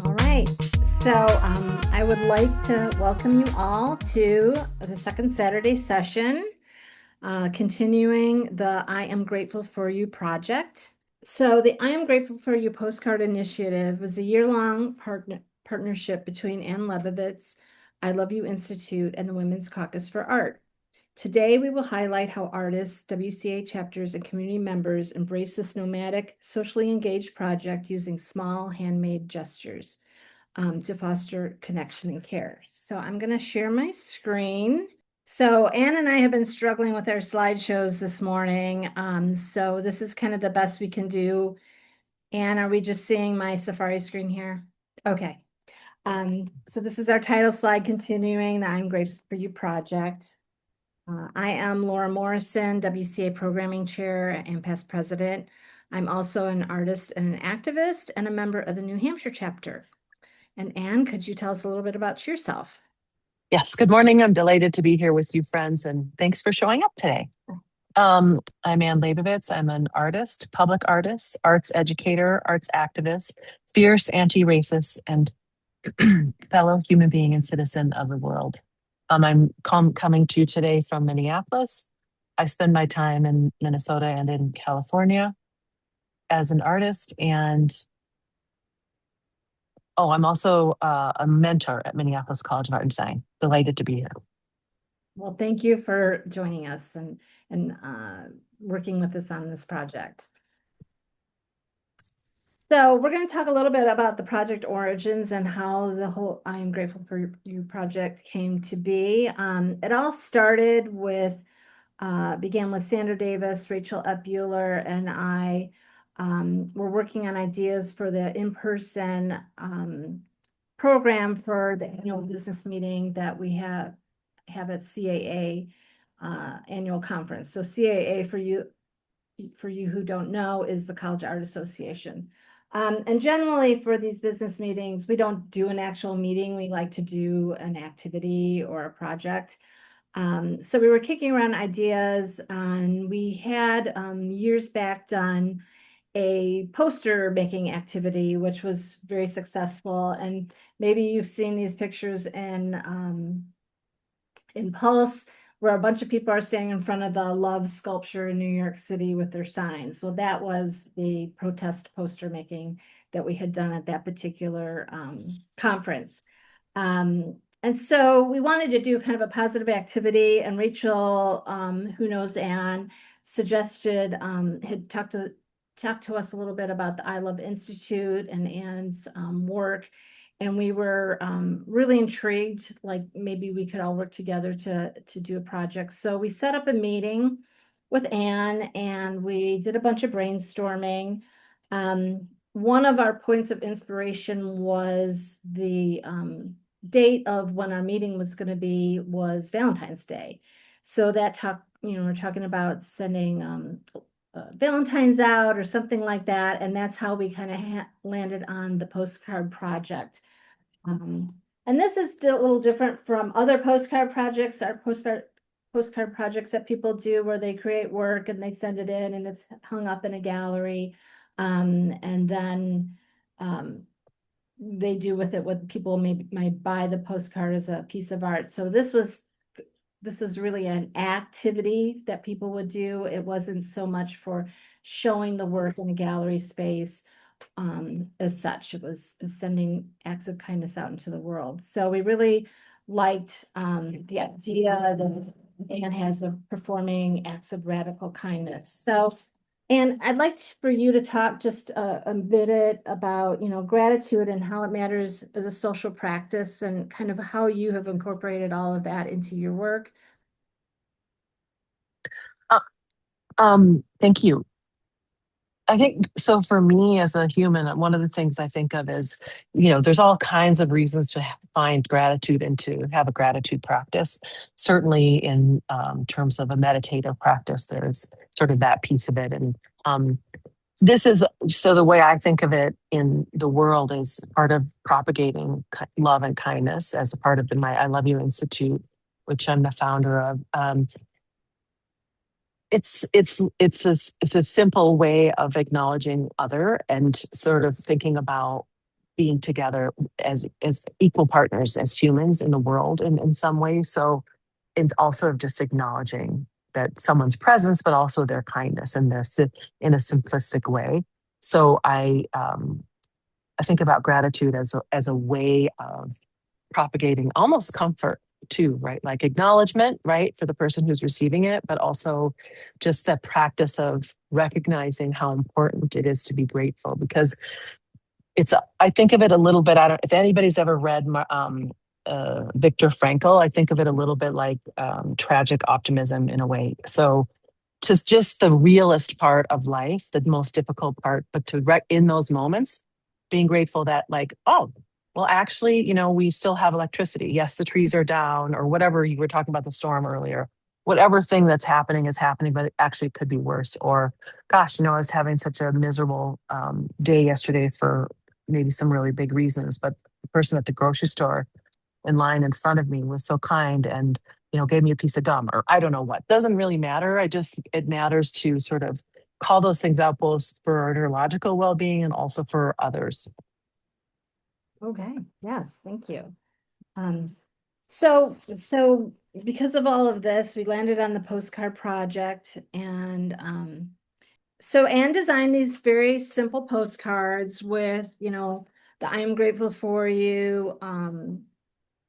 All right, so I would like to welcome you all to the second Saturday session, continuing the I Am Grateful for You project. So the I Am Grateful for You postcard initiative was a year-long partnership between Ann Labovitz, I Love You Institute, and the Women's Caucus for Art. Today, we will highlight how artists, WCA chapters, and community members embrace this nomadic, socially engaged project using small handmade gestures to foster connection and care. So I'm going to share my screen. So Anne and I have been struggling with our slideshows this morning. So this is kind of the best we can do. Anne, are we just seeing my Safari screen here? Okay. So this is our title slide, continuing the I'm Grateful for You project. I am Laura Morrison, WCA Programming Chair and past president. I'm also an artist and an activist and a member of the New Hampshire chapter. And Anne, could you tell us a little bit about yourself? Yes, good morning. I'm delighted to be here with you, friends, and thanks for showing up today. I'm Ann Labovitz. I'm an artist, public artist, arts educator, arts activist, fierce anti-racist, and fellow human being and citizen of the world. I'm coming to you today from Minneapolis. I spend my time in Minnesota and in California as an artist, and I'm also a mentor at Minneapolis College of Art and Design. Delighted to be here. Well, thank you for joining us and working with us on this project. So we're going to talk a little bit about the project origins and how the whole I Am Grateful for You project came to be. It all started with, began with Sandra Davis, Rachel Epbuehler, and I were working on ideas for the in-person program for the annual business meeting that we have at CAA annual conference. So CAA, for you who don't know, is the College Art Association. And generally for these business meetings, we don't do an actual meeting. We like to do an activity or a project. So we were kicking around ideas, and we had years back done a poster making activity, which was very successful. And maybe you've seen these pictures in Pulse, where a bunch of people are standing in front of the Love sculpture in New York City with their signs. Well, that was the protest poster making that we had done at that particular conference. And so we wanted to do kind of a positive activity, and Rachel, who knows Anne, suggested, had talked to us a little bit about the I Love Institute and Anne's work. And we were really intrigued, like maybe we could all work together to do a project. So we set up a meeting with Anne, and we did a bunch of brainstorming. One of our points of inspiration was the date of when our meeting was going to be was Valentine's Day. So that we're talking about sending Valentines out or something like that. And that's how we kind of landed on the postcard project. And this is a little different from other postcard projects, our postcard projects that people do, where they create work and they send it in and it's hung up in a gallery. And then they do with it what people might buy the postcard as a piece of art. So this was really an activity that people would do. It wasn't so much for showing the work in a gallery space as such. It was sending acts of kindness out into the world. So we really liked the idea that Anne has of performing acts of radical kindness. So, and I'd like for you to talk just a bit about, gratitude and how it matters as a social practice, and kind of how you have incorporated all of that into your work. Thank you. I think so. For me as a human, one of the things I think of is, there's all kinds of reasons to find gratitude and to have a gratitude practice. Certainly in terms of a meditative practice, there's sort of that piece of it. And this is, so the way I think of it in the world is part of propagating love and kindness as a part of my I Love You Institute, which I'm the founder of. it's a simple way of acknowledging other and sort of thinking about being together as equal partners as humans in the world in some ways. So it's also just acknowledging that someone's presence, but also their kindness and in a simplistic way. So I think about gratitude as a way of propagating almost comfort too, right? Like acknowledgement, right, for the person who's receiving it, but also just the practice of recognizing how important it is to be grateful because I think of it a little bit. I don't if anybody's ever read Viktor Frankl. I think of it a little bit like tragic optimism in a way. So just the realist part of life, the most difficult part, but in those moments, being grateful that like, oh, well, actually, we still have electricity. Yes, the trees are down or whatever. You were talking about the storm earlier. Whatever thing that's happening is happening, but it actually could be worse. Or, gosh, I was having such a miserable day yesterday for maybe some really big reasons, but the person at the grocery store in line in front of me was so kind and gave me a piece of gum or I don't know what. Doesn't really matter. It matters to sort of call those things out both for our neurological well-being and also for others. Okay, yes, thank you. So because of all of this, we landed on the postcard project, and so Anne designed these very simple postcards with, the I am grateful for you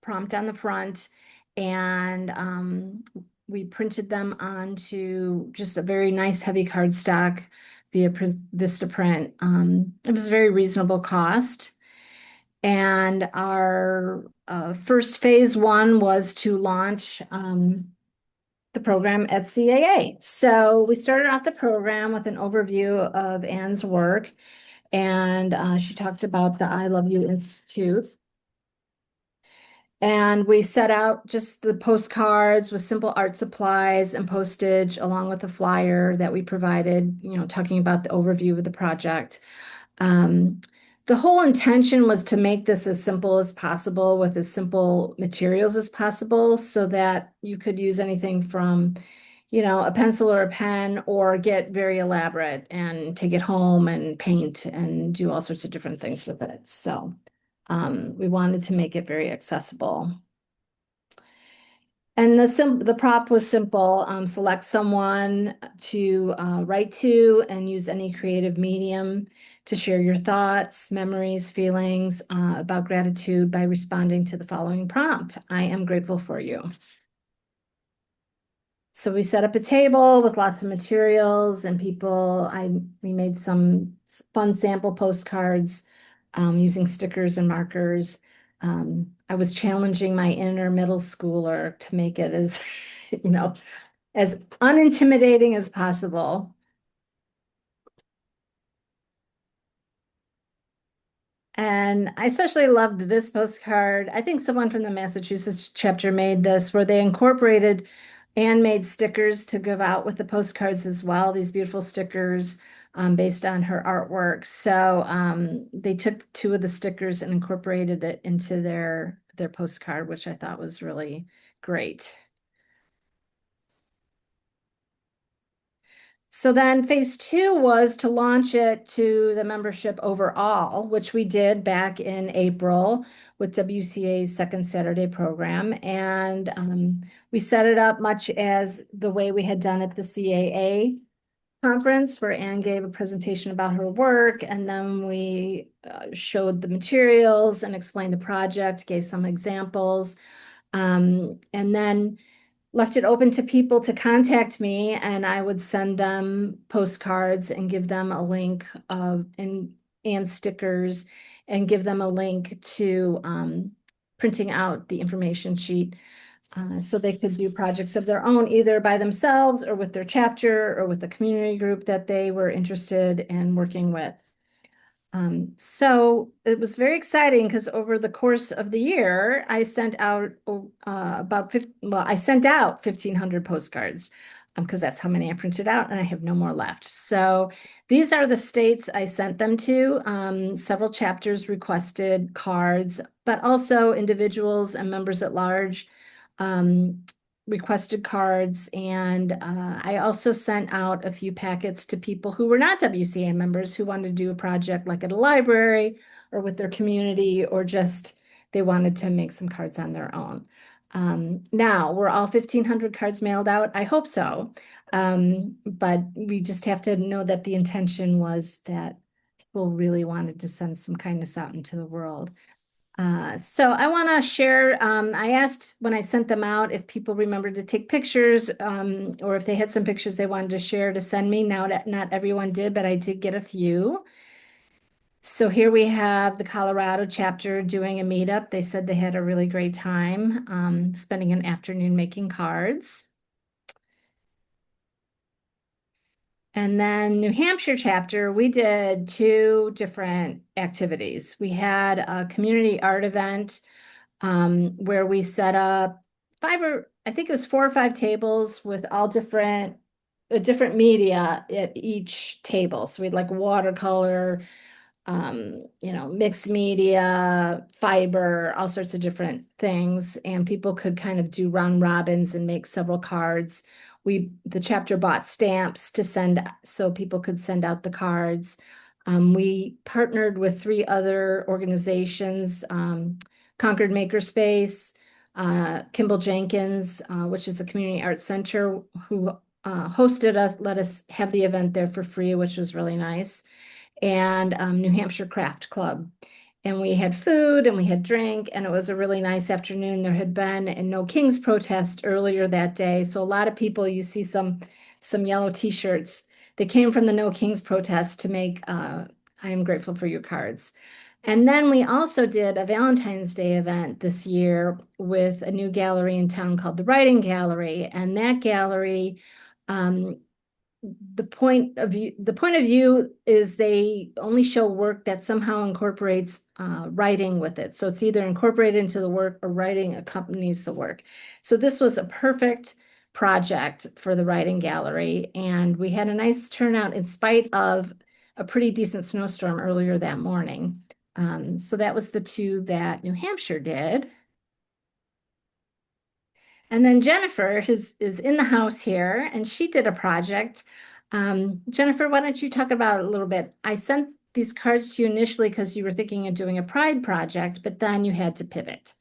prompt on the front, and we printed them onto just a very nice heavy cardstock via Vistaprint. It was a very reasonable cost. And our first phase one was to launch the program at CAA. So we started off the program with an overview of Anne's work, and she talked about the I Love You Institute. And we set out just the postcards with simple art supplies and postage, along with a flyer that we provided, talking about the overview of the project. The whole intention was to make this as simple as possible with as simple materials as possible so that you could use anything from, a pencil or a pen or get very elaborate and take it home and paint and do all sorts of different things with it. So we wanted to make it very accessible. And the prop was simple. Select someone to write to and use any creative medium to share your thoughts, memories, feelings about gratitude by responding to the following prompt. I am grateful for you. So we set up a table with lots of materials and we made some fun sample postcards using stickers and markers. I was challenging my inner middle schooler to make it as, as unintimidating as possible. And I especially loved this postcard. I think someone from the Massachusetts chapter made this, where they incorporated handmade stickers to give out with the postcards as well, these beautiful stickers based on her artwork. So they took two of the stickers and incorporated it into their postcard, which I thought was really great. So then phase two was to launch it to the membership overall, which we did back in April with WCA's Second Saturday program. And we set it up much as the way we had done at the CAA conference, where Anne gave a presentation about her work, and then we showed the materials and explained the project, gave some examples, and then left it open to people to contact me, and I would send them postcards and give them a link and stickers and give them a link to printing out the information sheet so they could do projects of their own, either by themselves or with their chapter or with the community group that they were interested in working with. So it was very exciting because over the course of the year, I sent out I sent out 1,500 postcards because that's how many I printed out, and I have no more left. So these are the states I sent them to. Several chapters requested cards, but also individuals and members at large requested cards, and I also sent out a few packets to people who were not WCA members who wanted to do a project like at a library or with their community, or just they wanted to make some cards on their own. Now, were all 1,500 cards mailed out? I hope so. But we just have to know that the intention was that people really wanted to send some kindness out into the world. So I want to share, I asked when I sent them out if people remembered to take pictures, or if they had some pictures they wanted to share to send me. Now, not everyone did, but I did get a few. So here we have the Colorado chapter doing a meetup. They said they had a really great time, spending an afternoon making cards. And then New Hampshire chapter, we did two different activities. We had a community art event where we set up I think it was 4 or 5 tables with all different media at each table. So we had like watercolor, mixed media, fiber, all sorts of different things. And people could kind of do round robins and make several cards. The chapter bought stamps to send so people could send out the cards. We partnered with 3 other organizations, Concord Makerspace, Kimball Jenkins, which is a community arts center, who hosted us, let us have the event there for free, which was really nice, and New Hampshire Craft Club. And we had food and we had drink, and it was a really nice afternoon. There had been a No Kings protest earlier that day. So a lot of people, you see some yellow t-shirts. They came from the No Kings protest to make I Am Grateful for Your cards. And then we also did a Valentine's Day event this year with a new gallery in town called the Writing Gallery. And that gallery, the point of view is they only show work that somehow incorporates writing with it. So it's either incorporated into the work or writing accompanies the work. So this was a perfect project for the Writing Gallery, and we had a nice turnout in spite of a pretty decent snowstorm earlier that morning. So that was the 2 that New Hampshire did. And then Jennifer is in the house here, and she did a project. Jennifer, why don't you talk about it a little bit? I sent these cards to you initially because you were thinking of doing a Pride project, but then you had to pivot.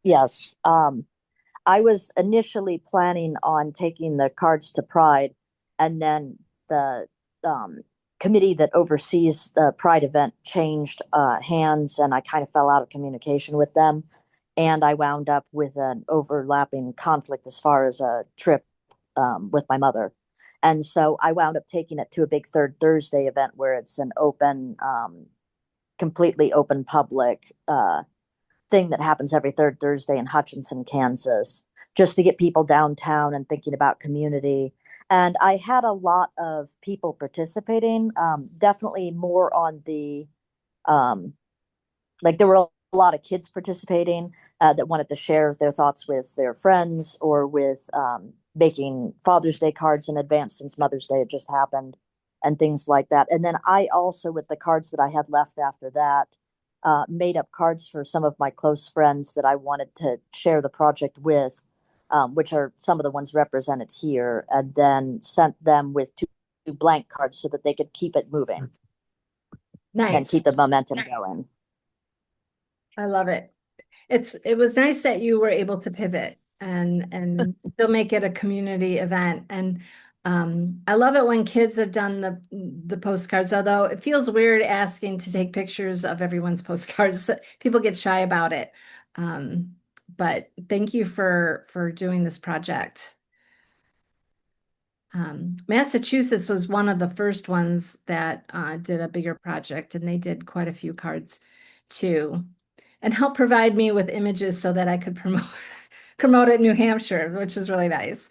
Yes. I was initially planning on taking the cards to Pride, and then the committee that oversees the Pride event changed hands, and I kind of fell out of communication with them. And I wound up with an overlapping conflict as far as a trip with my mother. And so I wound up taking it to a big Third Thursday event where it's an open, completely open public thing that happens every third Thursday in Hutchinson, Kansas, just to get people downtown and thinking about community. And I had a lot of people participating, definitely more on the, like there were a lot of kids participating that wanted to share their thoughts with their friends, or with making Father's Day cards in advance since Mother's Day had just happened, and things like that. And then I also, with the cards that I had left after that, made up cards for some of my close friends that I wanted to share the project with, which are some of the ones represented here, and then sent them with two blank cards so that they could keep it moving and Nice. keep the momentum going. I love it. It was nice that you were able to pivot and still make it a community event. And I love it when kids have done the postcards, although it feels weird asking to take pictures of everyone's postcards. People get shy about it. But thank you for doing this project. Massachusetts was one of the first ones that did a bigger project, and they did quite a few cards too, and helped provide me with images so that I could promote it in New Hampshire, which is really nice.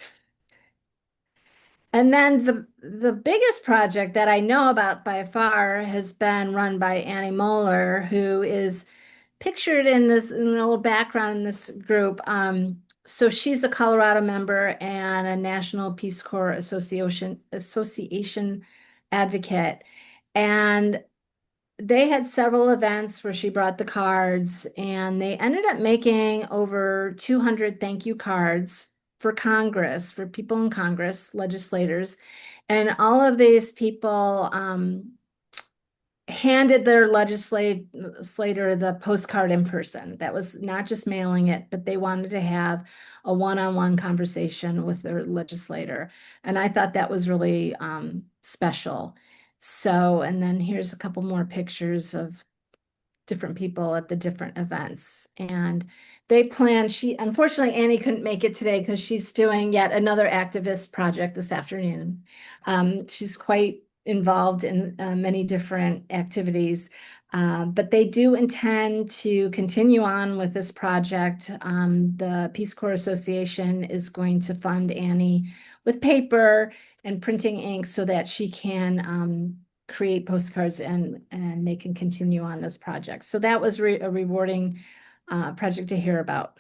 And then the biggest project that I know about by far has been run by Annie Moeller, who is pictured in the little background in this group. So she's a Colorado member and a National Peace Corps Association advocate. And they had several events where she brought the cards, and they ended up making over 200 thank you cards for Congress, for people in Congress, legislators. And all of these people handed their legislator the postcard in person. That was not just mailing it, but they wanted to have a one-on-one conversation with their legislator. And I thought that was really special. So, and then here's a couple more pictures of different people at the different events. And they plan, unfortunately, Annie couldn't make it today because she's doing yet another activist project this afternoon. She's quite involved in many different activities, but they do intend to continue on with this project. The Peace Corps Association is going to fund Annie with paper and printing ink so that she can create postcards and they can continue on this project. So that was a rewarding project to hear about.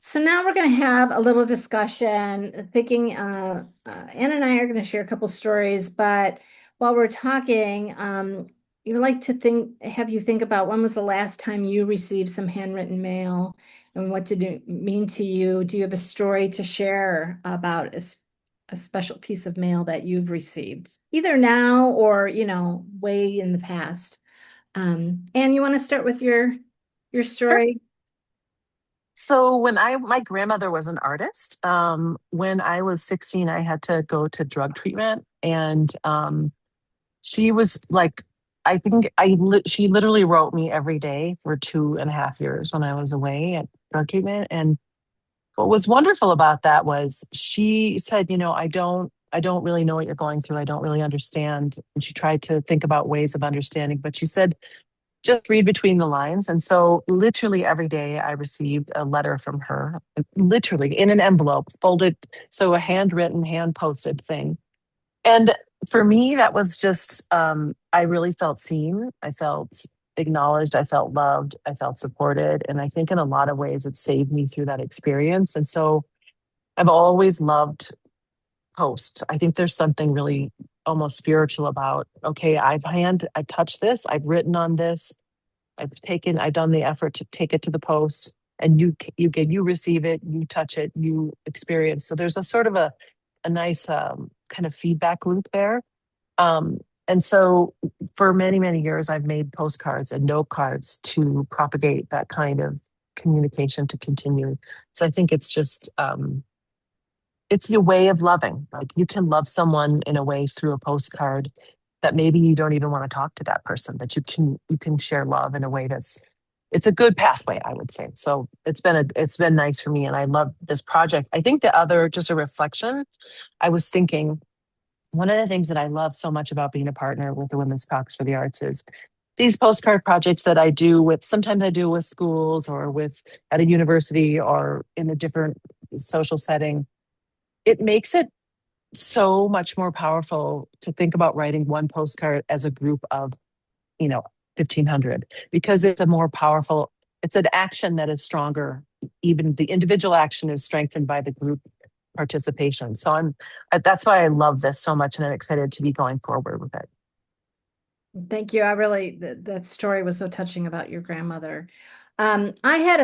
So now we're going to have a little discussion, thinking, Anna and I are going to share a couple stories, but while we're talking, you would like to have you think about when was the last time you received some handwritten mail and what did it mean to you? Do you have a story to share about a special piece of mail that you've received, either now or, way in the past? Anne, you want to start with your Sure. story? So my grandmother was an artist. When I was 16, I had to go to drug treatment, and she was like, I think she literally wrote me every day for 2.5 years when I was away at drug treatment. And what was wonderful about that was she said, I don't really know what you're going through. I don't really understand. And she tried to think about ways of understanding, but she said, just read between the lines. And so literally every day I received a letter from her, literally in an envelope, folded, so a handwritten, hand posted thing. And for me, that was just, I really felt seen. I felt acknowledged. I felt loved. I felt supported. And I think in a lot of ways, it saved me through that experience. And so I've always loved post. I think there's something really almost spiritual about, okay, I touched this, I've written on this, I've done the effort to take it to the post, and you receive it, you touch it, you experience. So there's a sort of a nice kind of feedback loop there. Um, and so for many, many years, I've made postcards and note cards to propagate that kind of communication to continue. So I think it's just, it's your way of loving. Like you can love someone in a way through a postcard that maybe you don't even want to talk to that person, but you can share love in a way it's a good pathway, I would say. So it's been nice for me, and I love this project. I think the other, just a reflection, I was thinking, one of the things that I love so much about being a partner with the Women's Caucus for the Arts is these postcard projects that I do with, sometimes I do with schools or with at a university or in a different social setting. It makes it so much more powerful to think about writing one postcard as a group of, you know, 1,500, because it's a more powerful, it's an action that is stronger. Even the individual action is strengthened by the group participation. So that's why I love this so much, and I'm excited to be going forward with it. Thank you. I really, that story was so touching about your grandmother. I had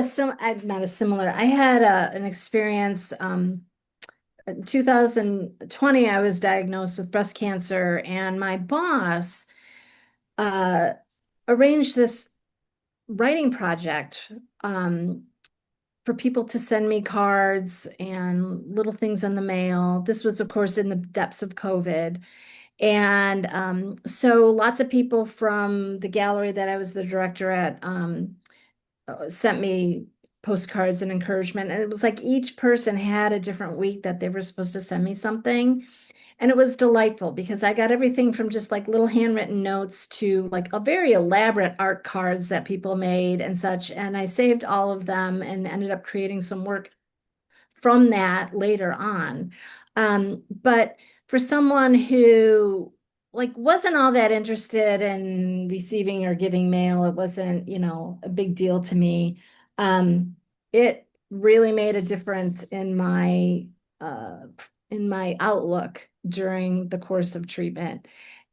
not a similar, I had an experience, in 2020, I was diagnosed with breast cancer, and my boss uh, arranged this writing project for people to send me cards and little things in the mail. This was, of course, in the depths of COVID. And so lots of people from the gallery that I was the director at sent me postcards and encouragement. And it was like each person had a different week that they were supposed to send me something. And it was delightful because I got everything from just like little handwritten notes to like a very elaborate art cards that people made and such. And I saved all of them and ended up creating some work from that later on. But for someone who like wasn't all that interested in receiving or giving mail, it wasn't, a big deal to me. It really made a difference in my in my outlook during the course of treatment.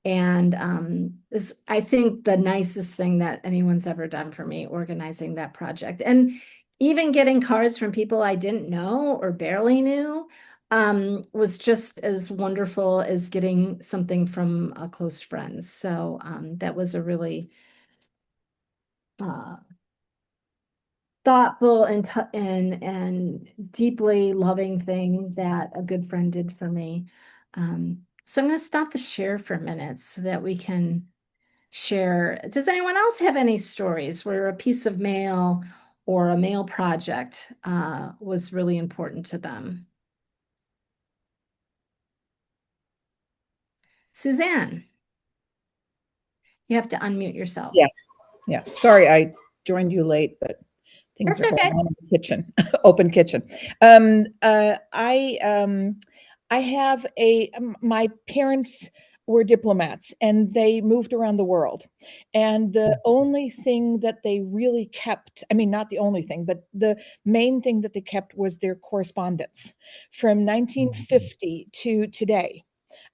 And this, I think, the nicest thing that anyone's ever done for me, organizing that project. And even getting cards from people I didn't know or barely knew was just as wonderful as getting something from a close friend. So that was a really thoughtful and deeply loving thing that a good friend did for me. So I'm going to stop the share for a minute so that we can share. Does anyone else have any stories where a piece of mail or a mail project was really important to them? Suzanne, you have to unmute yourself. Yeah. Sorry, I joined you late, but things That's are okay. going on in the kitchen, open kitchen. I have my parents were diplomats and they moved around the world. And the only thing that they really kept, I mean, not the only thing, but the main thing that they kept was their correspondence from 1950 to today,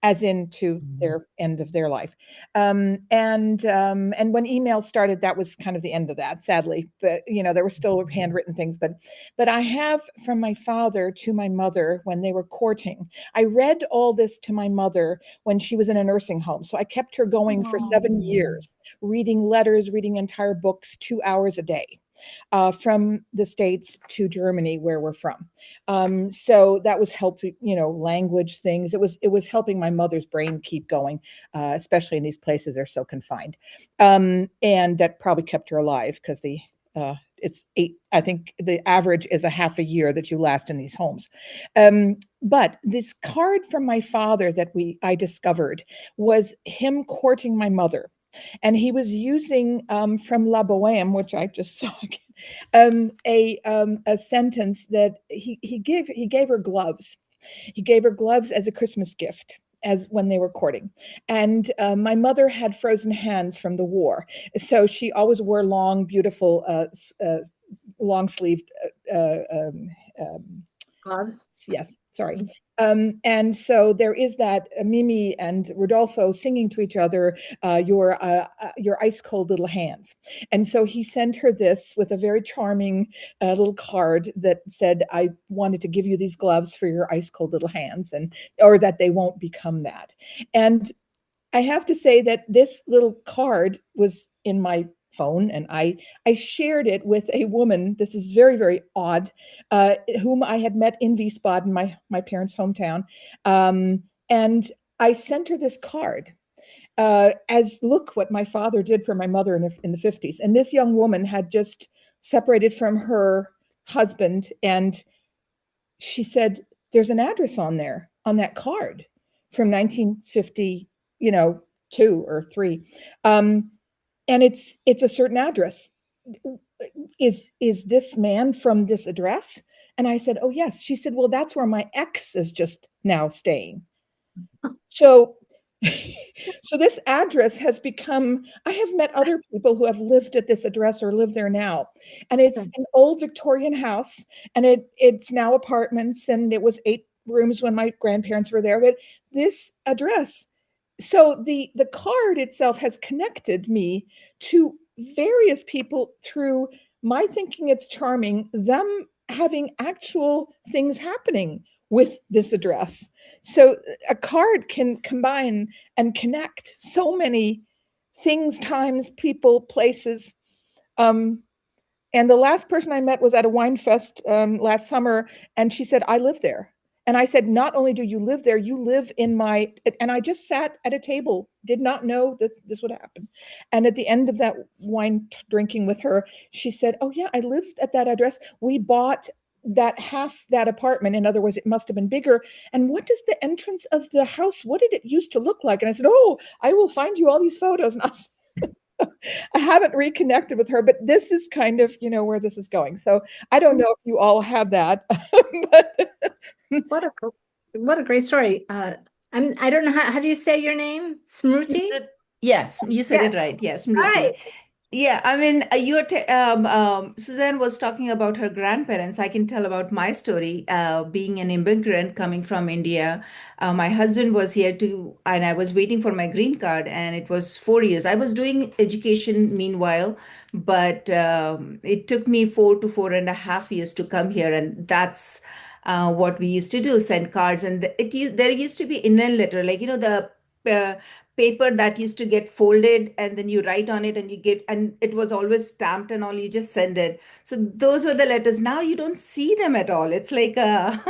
as in to their end of their life. And when email started, that was kind of the end of that, sadly. But there were still handwritten things. But I have from my father to my mother when they were courting. I read all this to my mother when she was in a nursing home. So I kept her going for 7 years, reading letters, reading entire books, 2 hours a day. From the States to Germany, where we're from. So that was helping, language things. It was helping my mother's brain keep going, especially in these places they're so confined. And that probably kept her alive because it's 8. I think the average is a half a year that you last in these homes. But this card from my father that I discovered was him courting my mother. And he was using from Labovitz, which I just saw again, a sentence that he gave her gloves. He gave her gloves as a Christmas gift, as when they were courting. And my mother had frozen hands from the war, so she always wore long, beautiful, long-sleeved Gloves. Yes, sorry. And so there is that Mimi and Rodolfo singing to each other, your ice cold little hands. And so he sent her this with a very charming little card that said, I wanted to give you these gloves for your ice cold little hands, or that they won't become that. And I have to say that this little card was in my phone, and I shared it with a woman. This is very, very odd, whom I had met in Wiesbaden, my parents' hometown. And I sent her this card as look what my father did for my mother in the 50s. And this young woman had just separated from her husband, and she said, there's an address on that card from 1950, 2 or 3. And it's a certain address. Is this man from this address? And I said, oh, yes. She said, well, that's where my ex is just now staying. So this address has become, I have met other people who have lived at this address or live there now. And it's an old Victorian house, and it's now apartments, and it was 8 rooms when my grandparents were there. But this address, so the card itself has connected me to various people through my thinking it's charming, them having actual things happening with this address. So a card can combine and connect so many things, times, people, places. And the last person I met was at a wine fest last summer, and she said, I live there. And I said, not only do you live there, you live in my, and I just sat at a table, did not know that this would happen. And at the end of that wine drinking with her, she said, oh yeah, I lived at that address. We bought half that apartment. In other words, it must have been bigger. And what does the entrance of the house, what did it used to look like? And I said, oh, I will find you all these photos. And I haven't reconnected with her, but this is kind of, where this is going. So I don't know if you all have that. But what a great story. I don't know how do you say your name? Smruti? Yes, you said it right. Yes, Smriti. Right. Yeah, I mean, Suzanne was talking about her grandparents. I can tell about my story. Being an immigrant coming from India, my husband was here too, and I was waiting for my green card, and it was 4 years. I was doing education meanwhile, but it took me 4 to 4.5 years to come here, and that's what we used to do, send cards. And there used to be inland letter, like, the uh, paper that used to get folded and then you write on it and you get, and it was always stamped and all, you just send it. So those were the letters. Now you don't see them at all. It's like a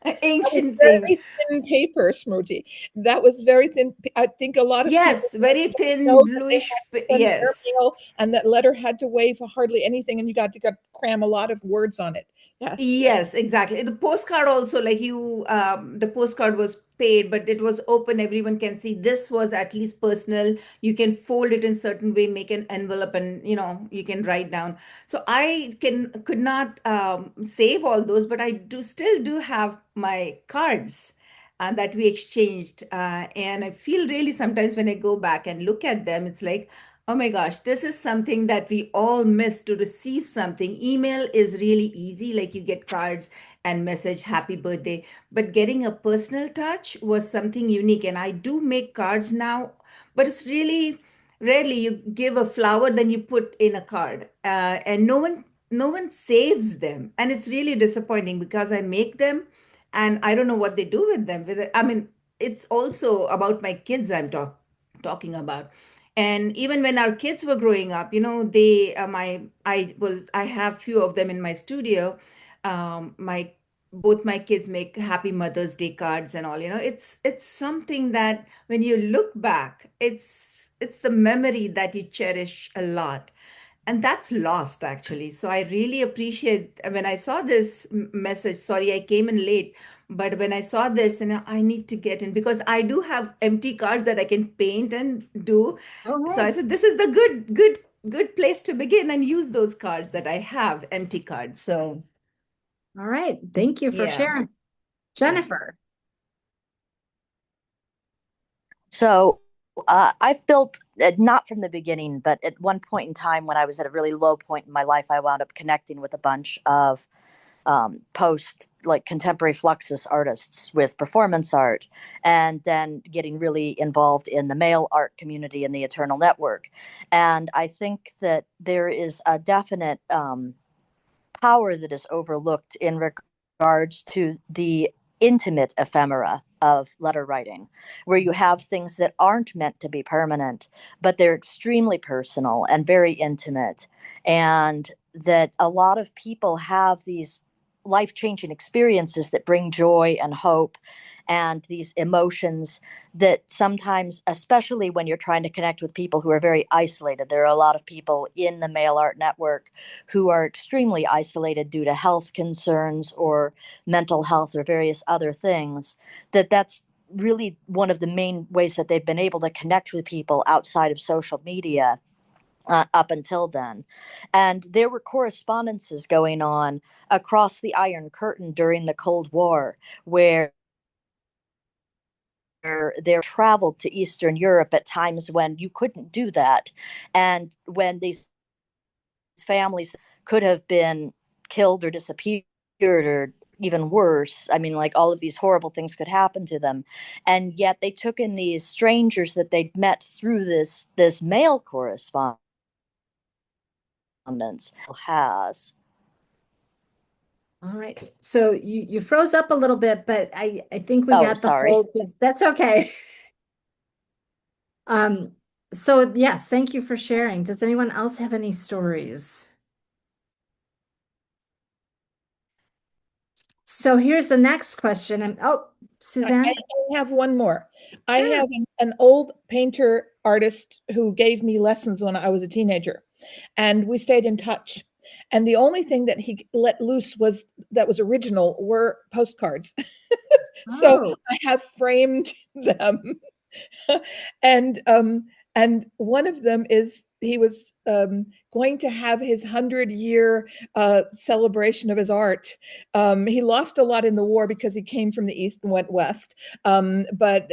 That was ancient thing. very thin paper, Smriti. That was very thin. I think a lot of people Yes, very know thin that they bluish. had to send Yes. airmail and that letter had to weigh for hardly anything, and you got to cram a lot of words on it. Yes. Yes, exactly. The postcard also, like the postcard was paid, but it was open. Everyone can see this was at least personal. You can fold it in certain way, make an envelope, and you can write down. So I could not save all those, but I do still do have my cards that we exchanged, and I feel really sometimes when I go back and look at them, it's like, oh my gosh, this is something that we all miss to receive something. Email is really easy, like you get cards and message happy birthday, but getting a personal touch was something unique. And I do make cards now, but it's really rarely you give a flower, then you put in a card, and no one saves them, and it's really disappointing because I make them, and I don't know what they do with them. I mean, it's also about my kids talking about. And even when our kids were growing up, they I have few of them in my studio. My Both my kids make happy Mother's Day cards and all. It's something that when you look back, it's the memory that you cherish a lot, and that's lost actually. So I really appreciate when I saw this message. Sorry I came in late, but when I saw this, and I need to get in because I do have empty cards that I can paint and do. So I Okay. said, this is the good place to begin and use those cards that I have, empty cards. So All right. Thank you for yeah, sharing. yeah. Jennifer. So I've built, not from the beginning, but at one point in time when I was at a really low point in my life, I wound up connecting with a bunch of post like contemporary fluxus artists with performance art, and then getting really involved in the mail art community and the Eternal Network. And I think that there is a definite power that is overlooked in regards to the intimate ephemera of letter writing, where you have things that aren't meant to be permanent, but they're extremely personal and very intimate. And that a lot of people have these life changing experiences that bring joy and hope and these emotions that sometimes, especially when you're trying to connect with people who are very isolated, there are a lot of people in the mail art network who are extremely isolated due to health concerns or mental health or various other things, that's really one of the main ways that they've been able to connect with people outside of social media up until then. And there were correspondences going on across the Iron Curtain during the Cold War where they traveled to Eastern Europe at times when you couldn't do that. And when these families could have been killed or disappeared or even worse. I mean, like all of these horrible things could happen to them. And yet they took in these strangers that they'd met through this mail correspondence has. All right. So you froze up a little bit, but I think we Oh, got the sorry. whole, that's okay. So yes, thank you for sharing. Does anyone else have any stories? So here's the next question. And oh, Suzanne? I have one more. I Sure. have an old painter artist who gave me lessons when I was a teenager, and we stayed in touch. And the only thing that he let loose was that was original were postcards. So Oh, I have framed them. and one of them is he was going to have his 100-year celebration of his art. He lost a lot in the war because he came from the East and went West. But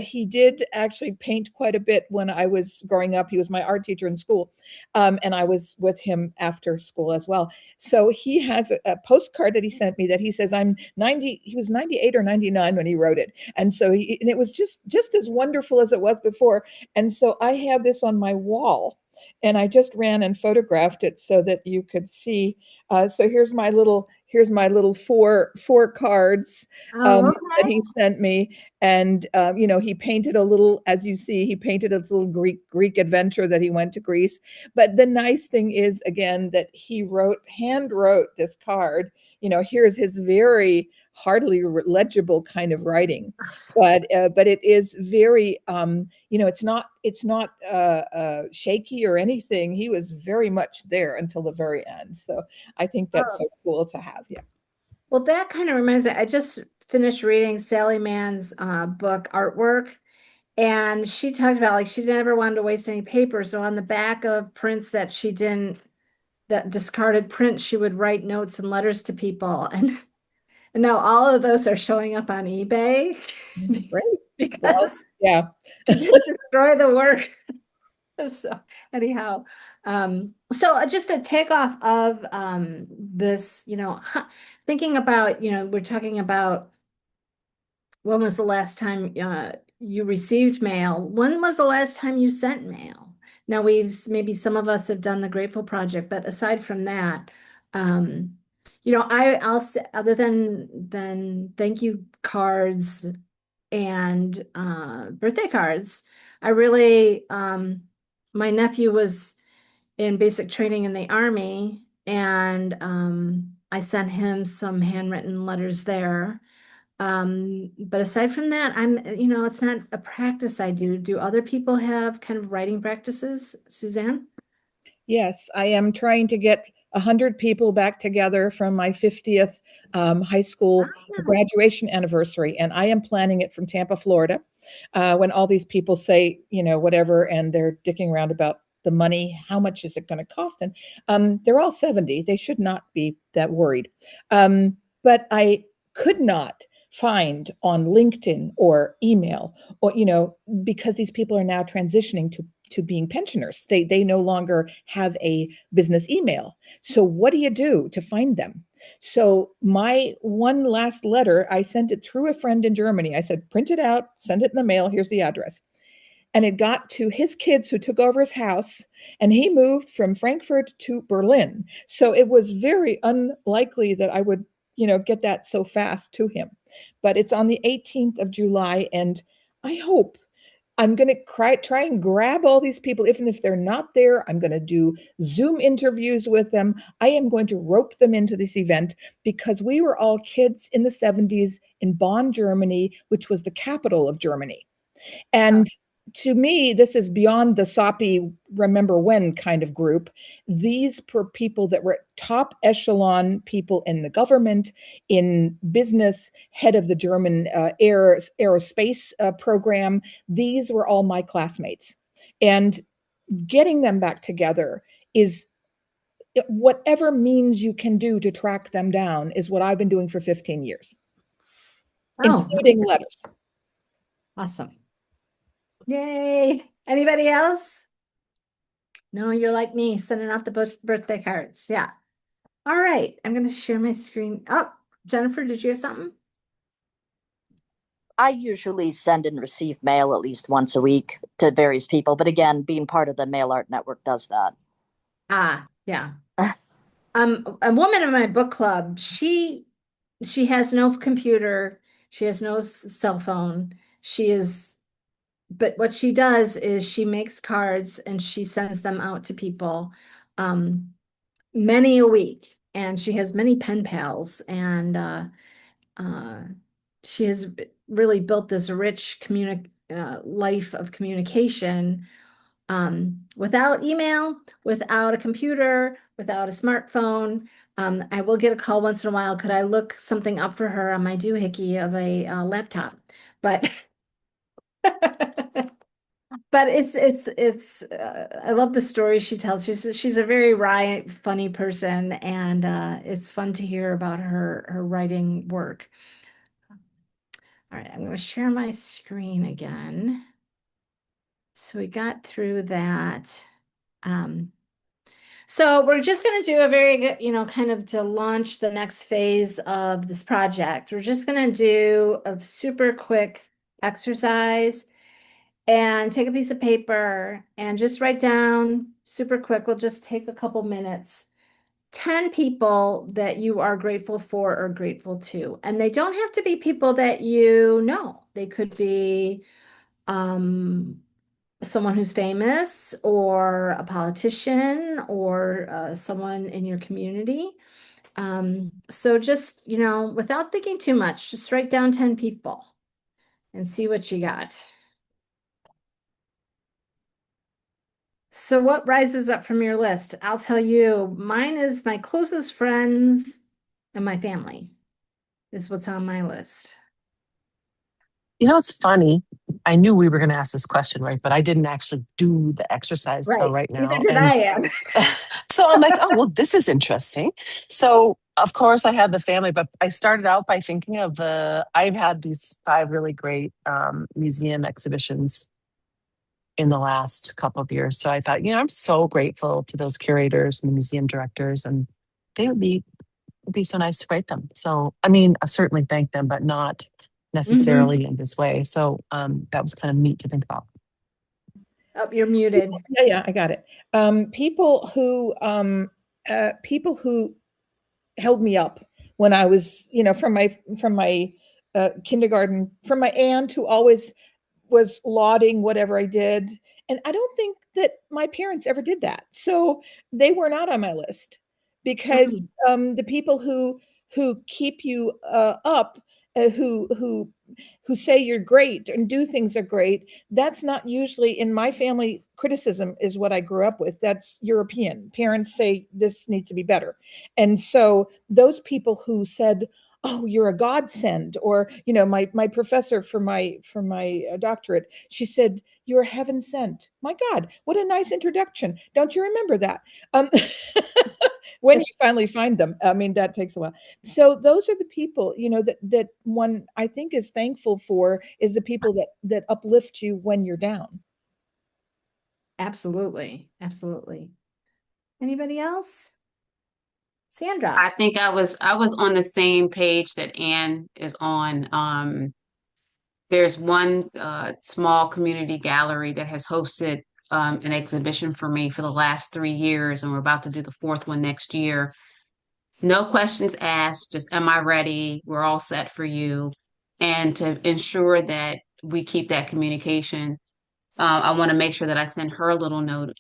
he did actually paint quite a bit when I was growing up. He was my art teacher in school, and I was with him after school as well. So he has a postcard that he sent me that he says I'm 90. He was 98 or 99 when he wrote it, and so and it was just as wonderful as it was before. And so I have this on my wall. And I just ran and photographed it so that you could see. So here's my little four cards Oh, that okay. he sent me. And he painted a little, as you see, he painted a little Greek adventure that he went to Greece. But the nice thing is, again, that he hand wrote this card. Here's his very hardly legible kind of writing, but it is very it's not shaky or anything. He was very much there until the very end. So I think that's so cool to have. Yeah. Well, that kind of reminds me, I just finished reading Sally Mann's book, Artwork, and she talked about like she never wanted to waste any paper. So on the back of prints that discarded prints, she would write notes and letters to people. And now all of those are showing up on eBay Right. because Well, yeah. to destroy the work. So anyhow, so just a takeoff of this, thinking about, we're talking about when was the last time you received mail? When was the last time you sent mail? Now maybe some of us have done the Grateful Project, but aside from that, I'll say other than thank you cards and birthday cards, I really my nephew was in basic training in the Army, and I sent him some handwritten letters there. But aside from that, it's not a practice I do. Do other people have kind of writing practices, Suzanne? Yes, I am trying to get 100 people back together from my 50th high school graduation anniversary, and I am planning it from Tampa, Florida. When all these people say, whatever, and they're dicking around about the money, how much is it going to cost? And they're all 70. They should not be that worried. But I could not find on LinkedIn or email, or because these people are now transitioning to being pensioners. They no longer have a business email. So what do you do to find them? So my one last letter, I sent it through a friend in Germany. I said, print it out, send it in the mail. Here's the address. And it got to his kids who took over his house, and he moved from Frankfurt to Berlin. So it was very unlikely that I would, get that so fast to him. But it's on the 18th of July, and I hope I'm going to try and grab all these people, even if they're not there. I'm going to do Zoom interviews with them. I am going to rope them into this event because we were all kids in the 70s in Bonn, Germany, which was the capital of Germany. And to me, this is beyond the soppy remember when kind of group. These were people that were top echelon people in the government, in business, head of the German aerospace program. These were all my classmates. And getting them back together is whatever means you can do to track them down is what I've been doing for 15 years, including letters. Awesome. Yay. Anybody else? No, you're like me, sending out the birthday cards. Yeah. All right. I'm going to share my screen. Oh, Jennifer, did you have something? I usually send and receive mail at least once a week to various people. But again, being part of the Mail Art Network does that. Yeah. A woman in my book club, she has no computer. She has no cell phone. But what she does is she makes cards and she sends them out to people, many a week. And she has many pen pals, and she has really built this rich life of communication, without email, without a computer, without a smartphone. I will get a call once in a while. Could I look something up for her on my doohickey of a laptop? But But I love the story she tells. She's a very wry, funny person, and it's fun to hear about her writing work. All right, I'm going to share my screen again. So we got through that. So we're just going to do a very good, kind of to launch the next phase of this project. We're just going to do a super quick exercise and take a piece of paper and just write down super quick. We'll just take a couple minutes. 10 people that you are grateful for or grateful to. And they don't have to be people that you know. They could be someone who's famous or a politician or someone in your community. So just, without thinking too much, just write down 10 people and see what you got. So what rises up from your list? I'll tell you, mine is my closest friends and my family is what's on my list. It's funny. I knew we were going to ask this question, right? But I didn't actually do the exercise till right now. Neither did I am. So I'm like, oh, well, this is interesting. So of course I had the family, but I started out by thinking of I've had these 5 really great museum exhibitions in the last couple of years. So I thought, I'm so grateful to those curators and the museum directors, and they would be so nice to write them. So, I mean, I certainly thank them, but not necessarily in this way. So that was kind of neat to think about. Oh, you're muted. Yeah, I got it. People who held me up when I was, from my kindergarten, from my aunt who always was lauding whatever I did. And I don't think that my parents ever did that. So they were not on my list, because the people who keep you up, who say you're great and do things are great, that's not usually in my family. Criticism is what I grew up with. That's European. Parents say this needs to be better. And so those people who said, oh, you're a godsend, or my professor for my doctorate, she said, you're heaven sent. My God, what a nice introduction. Don't you remember that? When you finally find them, I mean, that takes a while. So those are the people, that one I think is thankful for, is the people that uplift you when you're down. Absolutely. Anybody else? Sandra. I think I was on the same page that Anne is on. There's one small community gallery that has hosted an exhibition for me for the last 3 years, and we're about to do the 4th one next year. No questions asked, just am I ready? We're all set for you. And to ensure that we keep that communication, I want to make sure that I send her a little note.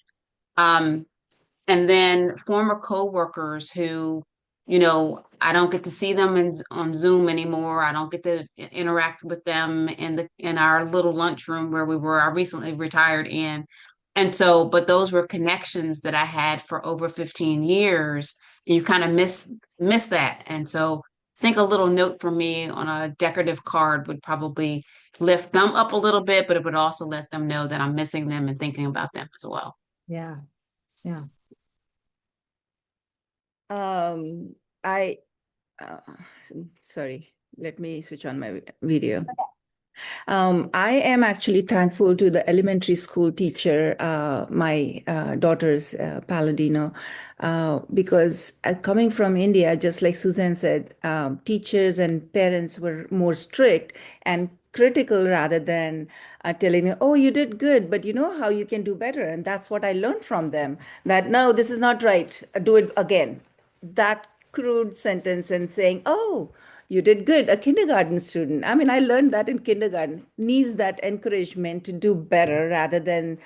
And then former coworkers who, I don't get to see them on Zoom anymore. I don't get to interact with them in our little lunchroom where I recently retired in. And so, but those were connections that I had for over 15 years. And you kind of miss that. And so I think a little note for me on a decorative card would probably lift them up a little bit, but it would also let them know that I'm missing them and thinking about them as well. Yeah. I sorry, let me switch on my video. I am actually thankful to the elementary school teacher, my daughter's Palladino, because coming from India, just like Suzanne said, teachers and parents were more strict and critical rather than telling them, oh, you did good, but you know how you can do better. And that's what I learned from them, that no, this is not right, do it again. That crude sentence and saying, oh, you did good, a kindergarten student. I mean, I learned that in kindergarten, needs that encouragement to do better rather than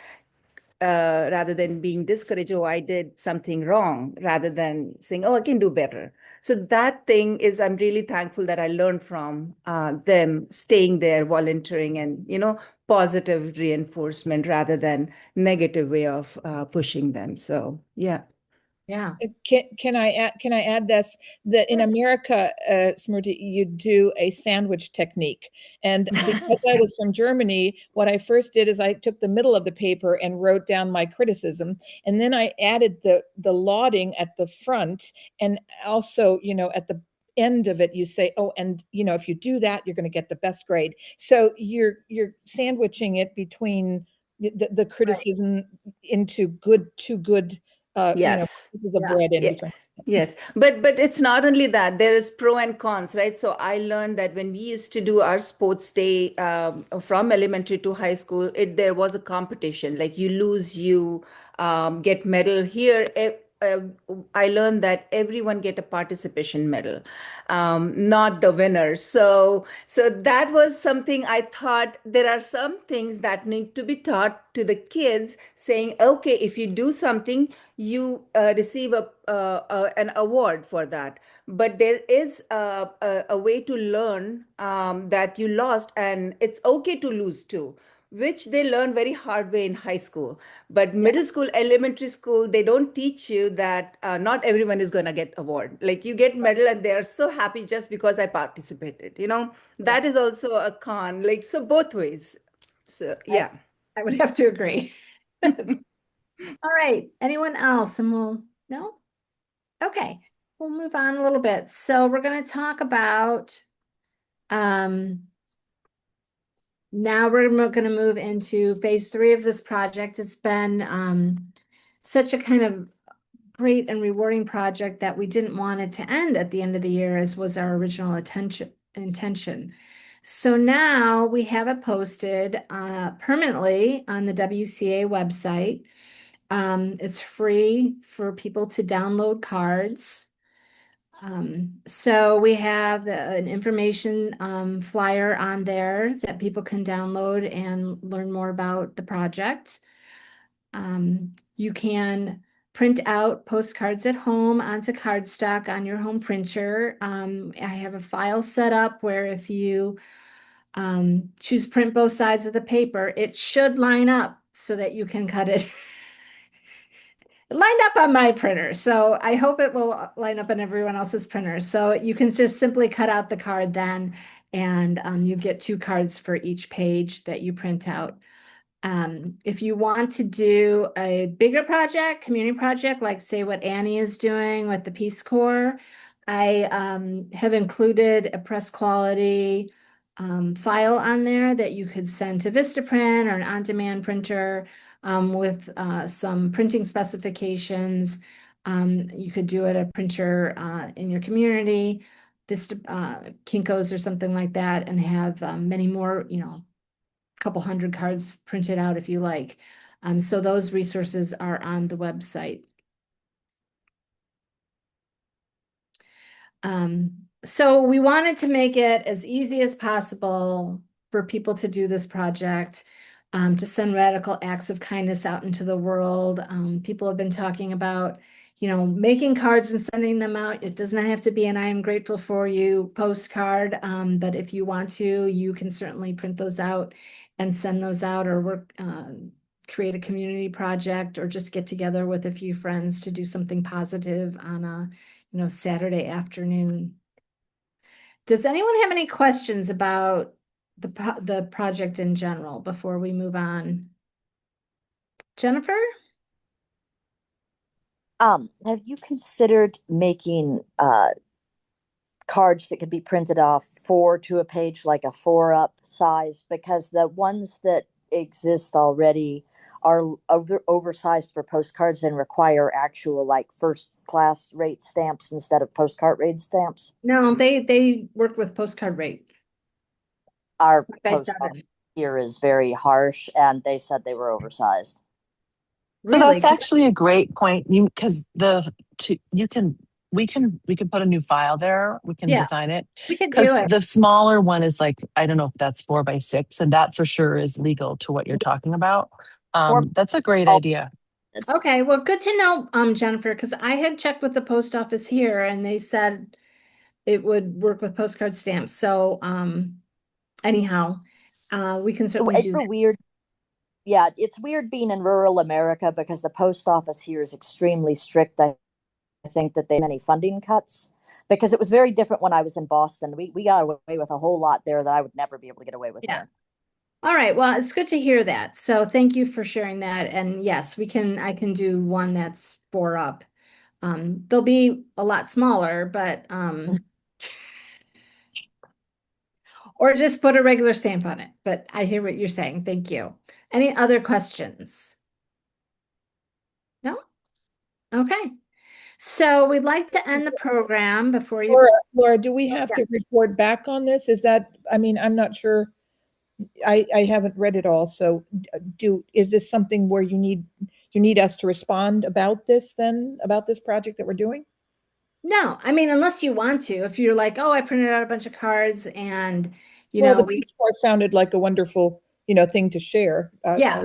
being discouraged, oh, I did something wrong, rather than saying, oh, I can do better. So that thing is, I'm really thankful that I learned from them, staying there, volunteering, and, positive reinforcement rather than negative way of pushing them. So, yeah. Yeah. Can I add this, that in America, Smriti, you do a sandwich technique. And because I was from Germany, what I first did is I took the middle of the paper and wrote down my criticism, and then I added the lauding at the front, and also, at the end of it you say, oh, and if you do that, you're going to get the best grade. So you're sandwiching it between the criticism into good to good, Yes. pieces of Yeah. bread in Yeah. between. Yes, but it's not only that. There is pro and cons, right? So I learned that when we used to do our sports day, from elementary to high school, there was a competition. Like you lose, you get medal. Here, I learned that everyone get a participation medal, not the winner. So that was something I thought. There are some things that need to be taught to the kids, saying, okay, if you do something, you receive an award for that. But there is a way to learn, that you lost, and it's okay to lose too, which they learn very hard way in high school. But Yeah. middle school, elementary school, they don't teach you that not everyone is going to get award. Like you get medal and they are so happy just because I participated. Yeah. That is also a con. Like, so both ways. So I, yeah. I would have to agree. All right. Anyone else? And no? Okay. We'll move on a little bit. So we're going to talk about, now we're going to move into phase 3 of this project. It's been such a kind of great and rewarding project that we didn't want it to end at the end of the year, as was our original intention. So now we have it posted permanently on the WCA website. It's free for people to download cards. So we have an information flyer on there that people can download and learn more about the project. You can print out postcards at home onto cardstock on your home printer. I have a file set up where if you choose print both sides of the paper, it should line up so that you can cut it. It lined up on my printer, so I hope it will line up on everyone else's printer. So you can just simply cut out the card then, and you get 2 cards for each page that you print out. If you want to do a bigger project, community project, like say what Annie is doing with the Peace Corps, I have included a press quality file on there that you could send to Vistaprint or an on-demand printer with some printing specifications. You could do it at a printer in your community, Kinko's or something like that, and have many more, couple hundred cards printed out if you like. So those resources are on the website. So we wanted to make it as easy as possible for people to do this project, to send radical acts of kindness out into the world. People have been talking about, making cards and sending them out. It does not have to be an I am grateful for you postcard, but if you want to, you can certainly print those out and send those out, or work, create a community project, or just get together with a few friends to do something positive on a Saturday afternoon. Does anyone have any questions about the project in general before we move on? Jennifer? Have you considered making cards that could be printed off 4 to a page, like a 4-up size? Because the ones that exist already are oversized for postcards and require actual, like, first class rate stamps instead of postcard rate stamps. No, they work with postcard rate. Our Like I post said, office here is very harsh, and they said they were oversized. So really, that's actually a great point. Because we can put a new file there. We can Yeah. design it, we could do because it. the smaller one is like, I don't know if that's 4x6, and that for sure is legal to what you're talking about. Or That's a great oh, idea. Okay, well, good to know, Jennifer, because I had checked with the post office here and they said it would work with postcard stamps. So, anyhow, we can certainly it's do a that. weird. Yeah, it's weird being in rural America because the post office here is extremely strict. I think that they many funding cuts, because it was very different when I was in Boston. We got away with a whole lot there that I would never be able to get away with Yeah. here. All right. Well, it's good to hear that. So thank you for sharing that. And yes, I can do one that's 4 up. They'll be a lot smaller, but or just put a regular stamp on it. But I hear what you're saying. Thank you. Any other questions? No? Okay. So we'd like to end the program before you. Laura, do we have to report back on this? Is that, I mean, I'm not sure. I haven't read it all. So is this something where you need us to respond about this project that we're doing? No, I mean, unless you want to, if you're like, oh, I printed out a bunch of cards and, The postcard sounded like a wonderful, thing to share. Yeah.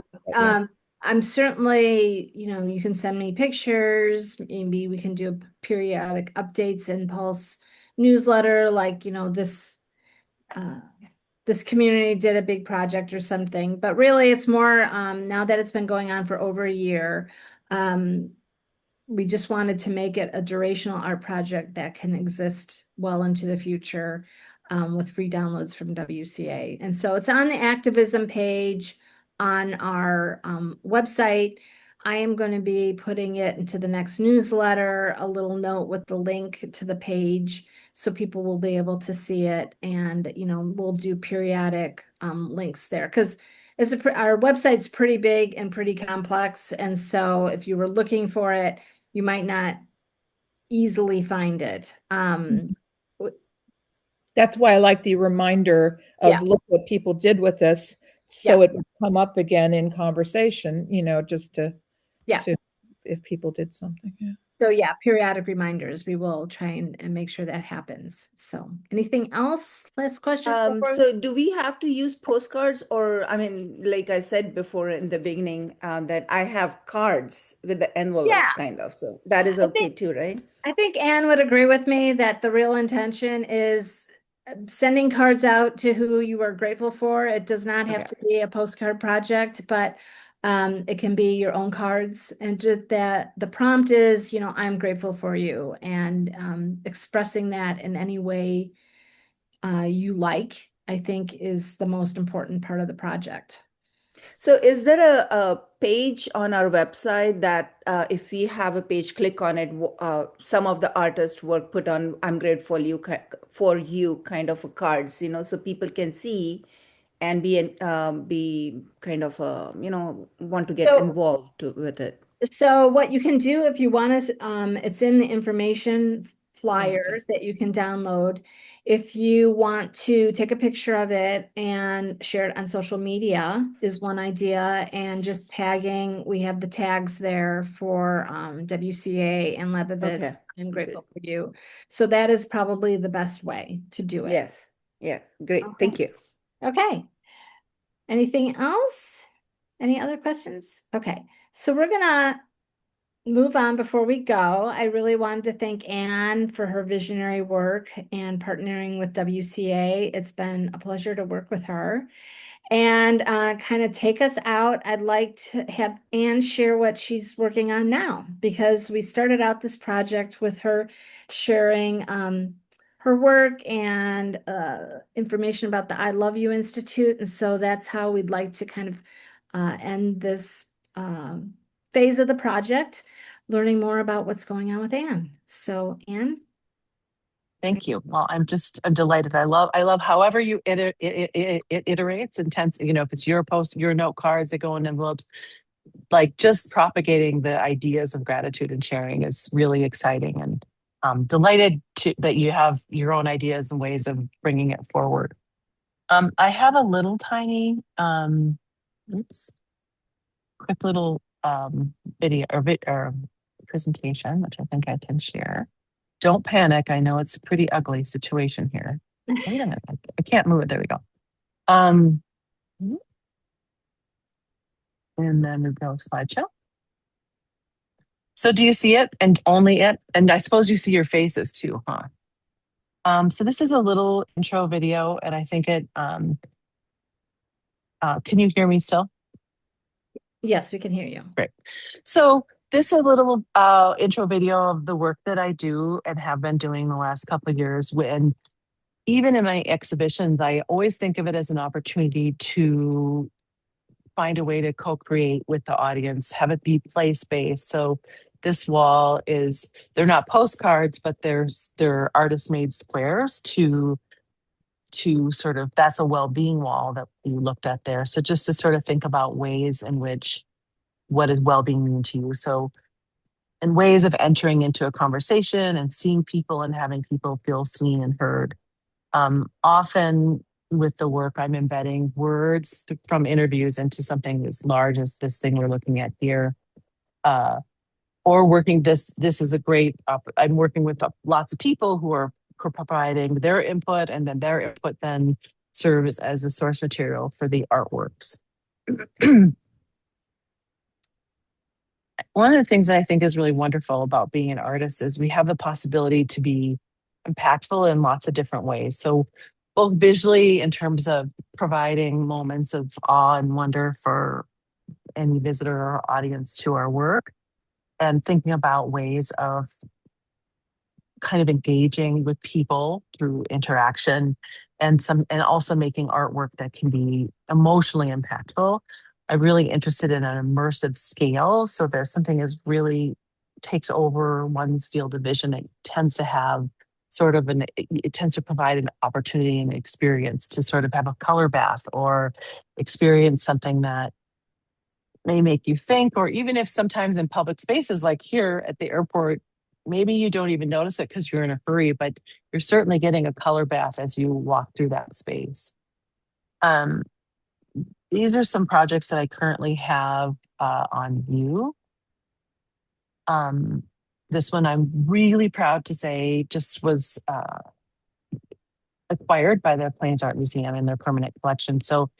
I'm certainly, you can send me pictures. Maybe we can do periodic updates and Pulse newsletter, like, this community did a big project or something. But really, it's more now that it's been going on for over a year. We just wanted to make it a durational art project that can exist well into the future with free downloads from WCA. And so it's on the activism page on our website. I am going to be putting it into the next newsletter, a little note with the link to the page so people will be able to see it. And, we'll do periodic links there because our website's pretty big and pretty complex. And so if you were looking for it, you might not easily find it. That's why I like the reminder of look what people did with us, so it would come up again in conversation, just to if people did something. Yeah. So periodic reminders. We will try and make sure that happens. So anything else? Last question. So do we have to use postcards, or, I mean, like I said before in the beginning, that I have cards with the envelopes kind of, so that is okay too, right? I think Anne would agree with me that the real intention is sending cards out to who you are grateful for. It does not have to be a postcard project, but it can be your own cards, and just that the prompt is, I'm grateful for you, and expressing that in any way you like, I think is the most important part of the project. So is there a page on our website that if we have a page, click on it, some of the artist work put on, I'm grateful for you kind of cards, so people can see and be kind of, want to get involved with it. So what you can do if you want to, it's in the information flyer that you can download. If you want to take a picture of it and share it on social media is one idea, and just tagging, we have the tags there for WCA and Labovitz. I'm grateful for you. So that is probably the best way to do it. Yes, great. Thank you. Okay. Anything else? Any other questions? Okay. So we're gonna move on before we go. I really wanted to thank Anne for her visionary work and partnering with WCA. It's been a pleasure to work with her. And kind of take us out, I'd like to have Anne share what she's working on now, because we started out this project with her sharing her work and information about the I Love You Institute. And so that's how we'd like to kind of end this phase of the project, learning more about what's going on with Anne. So Anne. Thank you. Well, I'm delighted. I love however you it iterates intense. If it's your post, your note cards that go in envelopes, like just propagating the ideas of gratitude and sharing is really exciting. And I'm delighted that you have your own ideas and ways of bringing it forward. I have a little tiny, quick little video or presentation, which I think I can share. Don't panic. I know it's a pretty ugly situation here. Wait a minute. I can't move it. There we go. And then we go slideshow. So do you see it and only it? And I suppose you see your faces too, huh? So this is a little intro video, and I think it, can you hear me still? Yes, we can hear you. Great. So This is a little intro video of the work that I do and have been doing the last couple of years. When even in my exhibitions, I always think of it as an opportunity to find a way to co-create with the audience, have it be place-based. So this wall is, they're not postcards, but they're artist-made squares to sort of, that's a well-being wall that we looked at there. So just to sort of think about ways in which, what does well-being mean to you? So, and ways of entering into a conversation and seeing people and having people feel seen and heard. Often with the work, I'm embedding words from interviews into something as large as this thing we're looking at here. Or working this is a great, I'm working with lots of people who are providing their input, and then their input then serves as a source material for the artworks. One of the things that I think is really wonderful about being an artist is we have the possibility to be impactful in lots of different ways. So both visually in terms of providing moments of awe and wonder for any visitor or audience to our work, and thinking about ways of kind of engaging with people through interaction, and also making artwork that can be emotionally impactful. I'm really interested in an immersive scale. So there's something is really takes over one's field of vision. It tends to have sort of it tends to provide an opportunity and experience to sort of have a color bath or experience something that may make you think, or even if sometimes in public spaces like here at the airport, maybe you don't even notice it because you're in a hurry, but you're certainly getting a color bath as you walk through that space. These are some projects that I currently have on view. This one I'm really proud to say just was acquired by the Plains Art Museum in their permanent collection. So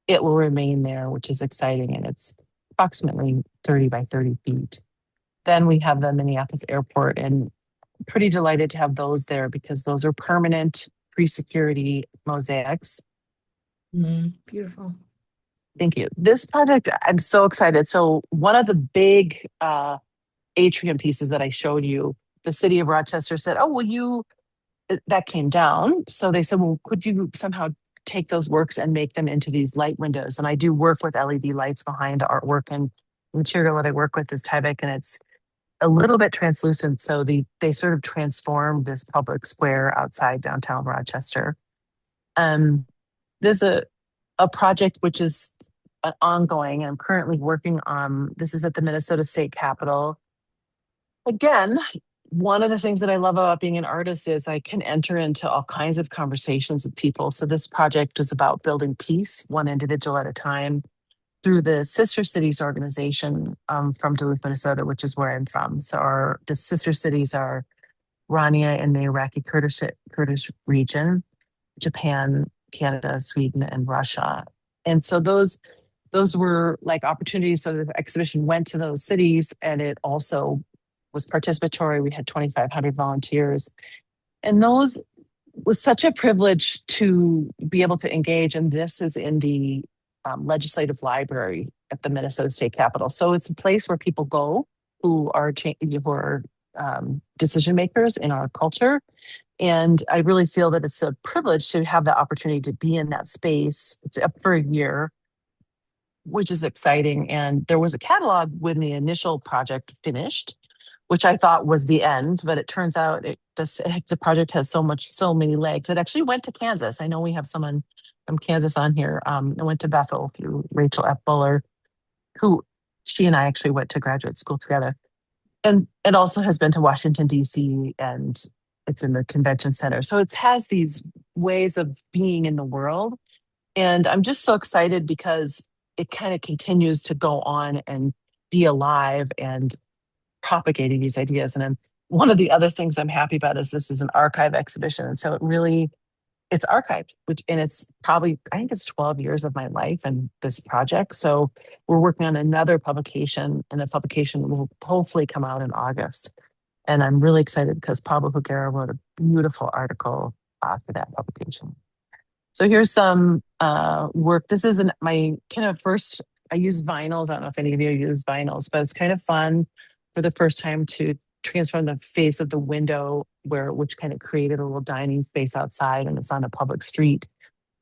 it will remain there, which is exciting. And it's approximately 30 by 30 feet. Then we have the Minneapolis Airport, and pretty delighted to have those there because those are permanent pre-security mosaics. Beautiful. Thank you. This project, I'm so excited. So one of the big atrium pieces that I showed you, the city of Rochester said, oh, well, that came down. So they said, well, could you somehow take those works and make them into these light windows? And I do work with LED lights behind artwork, and the material that I work with is Tyvek, and it's a little bit translucent. So they sort of transform this public square outside downtown Rochester. There's a project which is ongoing. I'm currently working on, this is at the Minnesota State Capitol. Again, one of the things that I love about being an artist is I can enter into all kinds of conversations with people. So this project is about building peace, one individual at a time, through the Sister Cities organization from Duluth, Minnesota, which is where I'm from. So the sister cities are Rania in the Iraqi Kurdish region, Japan, Canada, Sweden, and Russia. And so those were like opportunities. So the exhibition went to those cities, and it also was participatory. We had 2,500 volunteers. And those was such a privilege to be able to engage. And this is in the legislative library at the Minnesota State Capitol. So it's a place where people go who are decision makers in our culture. And I really feel that it's a privilege to have the opportunity to be in that space. It's up for a year, which is exciting. And there was a catalog when the initial project finished, which I thought was the end, but it turns out the project has so many legs. It actually went to Kansas. I know we have someone from Kansas on here. I went to Bethel through Rachel F. Buller, who she and I actually went to graduate school together. And it also has been to Washington, D.C., and it's in the convention center. So it has these ways of being in the world. And I'm just so excited because it kind of continues to go on and be alive and propagating these ideas. And one of the other things I'm happy about is this is an archive exhibition. And so it's archived, and it's probably, I think it's 12 years of my life and this project. So we're working on another publication, and the publication will hopefully come out in August. And I'm really excited because Pablo Huguera wrote a beautiful article for that publication. So here's some work. This isn't my kind of first, I use vinyls. I don't know if any of you use vinyls, but it's kind of fun for the first time to transform the face of the window which kind of created a little dining space outside, and it's on a public street.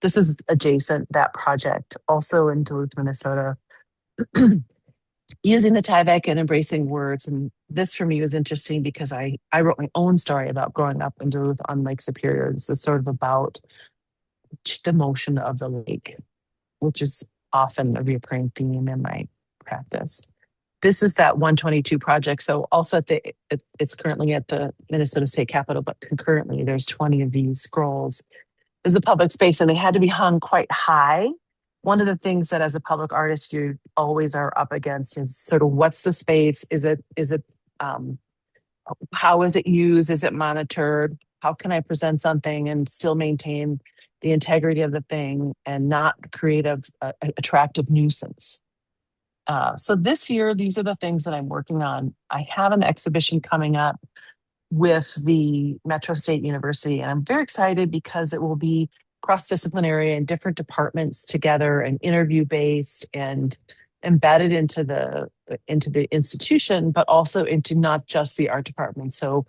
This is adjacent, that project, also in Duluth, Minnesota, using the Tyvek and embracing words. And this for me was interesting because I wrote my own story about growing up in Duluth on Lake Superior. This is sort of about the motion of the lake, which is often a recurring theme in my practice. This is that 122 project. So also it's currently at the Minnesota State Capitol, but concurrently there's 20 of these scrolls. There's a public space and they had to be hung quite high. One of the things that as a public artist, you always are up against is sort of what's the space? Is it how is it used? Is it monitored? How can I present something and still maintain the integrity of the thing and not create an attractive nuisance? So this year, these are the things that I'm working on. I have an exhibition coming up with the Metro State University, and I'm very excited because it will be cross-disciplinary and different departments together and interview-based and embedded into the institution, but also into not just the art department. So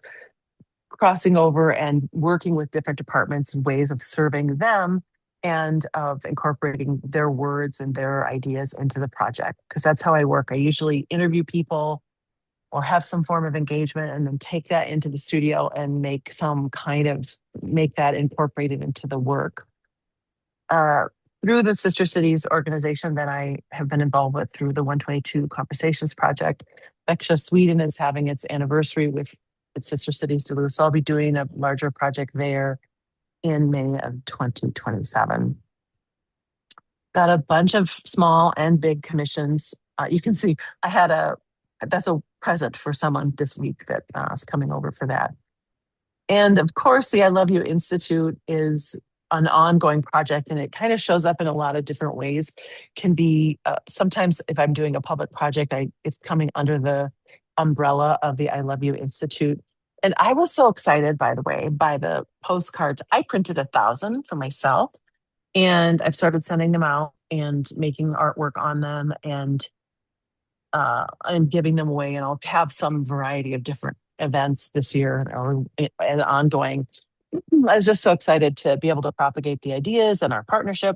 crossing over and working with different departments and ways of serving them and of incorporating their words and their ideas into the project. Because that's how I work. I usually interview people or have some form of engagement and then take that into the studio and make that incorporated into the work. Through the Sister Cities organization that I have been involved with through the 122 Conversations Project, Växjö, Sweden is having its anniversary with its Sister Cities Duluth. So I'll be doing a larger project there in May of 2027. Got a bunch of small and big commissions. You can see that's a present for someone this week that is coming over for that. And of course, the I Love You Institute is an ongoing project, and it kind of shows up in a lot of different ways. Can be sometimes if I'm doing a public project, it's coming under the umbrella of the I Love You Institute. And I was so excited, by the way, by the postcards. I printed 1,000 for myself, and I've started sending them out and making artwork on them and giving them away. And I'll have some variety of different events this year and ongoing. I was just so excited to be able to propagate the ideas and our partnership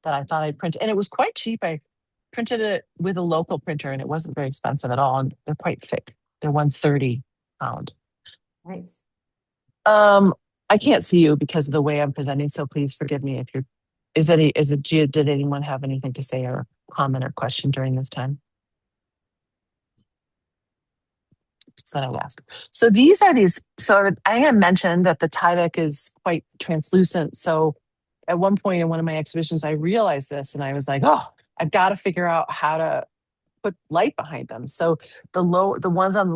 that I thought I'd print. And it was quite cheap. I printed it with a local printer and it wasn't very expensive at all. And they're quite thick. They're 130 pound. Nice. I can't see you because of the way I'm presenting. So please forgive me if did anyone have anything to say or comment or question during this time? That I asked. So these are so I had mentioned that the Tyvek is quite translucent. So at one point in one of my exhibitions, I realized this and I was like, oh, I've got to figure out how to put light behind them. So the ones on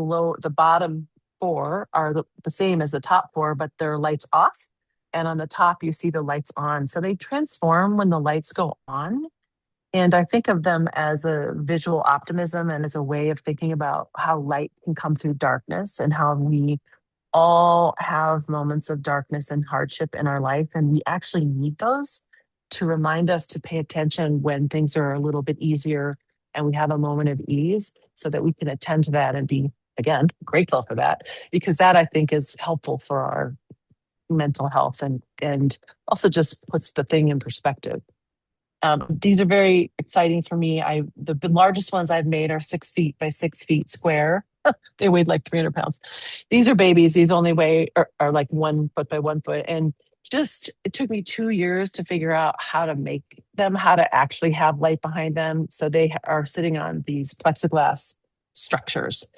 the bottom 4 are the same as the top 4, but they're lights off. And on the top, you see the lights on. So they transform when the lights go on. And I think of them as a visual optimism and as a way of thinking about how light can come through darkness and how we all have moments of darkness and hardship in our life. And we actually need those to remind us to pay attention when things are a little bit easier and we have a moment of ease so that we can attend to that and be, again, grateful for that, because that I think is helpful for our mental health and also just puts the thing in perspective. These are very exciting for me. The largest ones I've made are 6 feet by 6 feet square. They weighed like 300 pounds. These are babies. These only are like 1 foot by 1 foot. And it took me 2 years to figure out how to make them, how to actually have light behind them. So they are sitting on these plexiglass structures,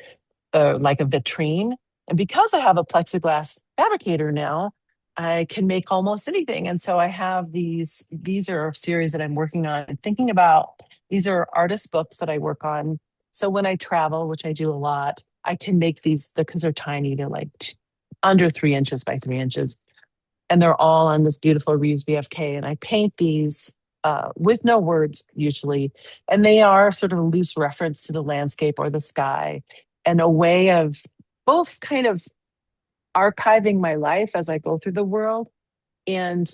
like a vitrine. And because I have a plexiglass fabricator now, I can make almost anything. And so I have these are a series that I'm working on and thinking about. These are artist books that I work on. So when I travel, which I do a lot, I can make these because they're tiny. They're like under 3 inches by 3 inches. And they're all on this beautiful Reeves VFK. And I paint these with no words usually. And they are sort of a loose reference to the landscape or the sky and a way of both kind of archiving my life as I go through the world. And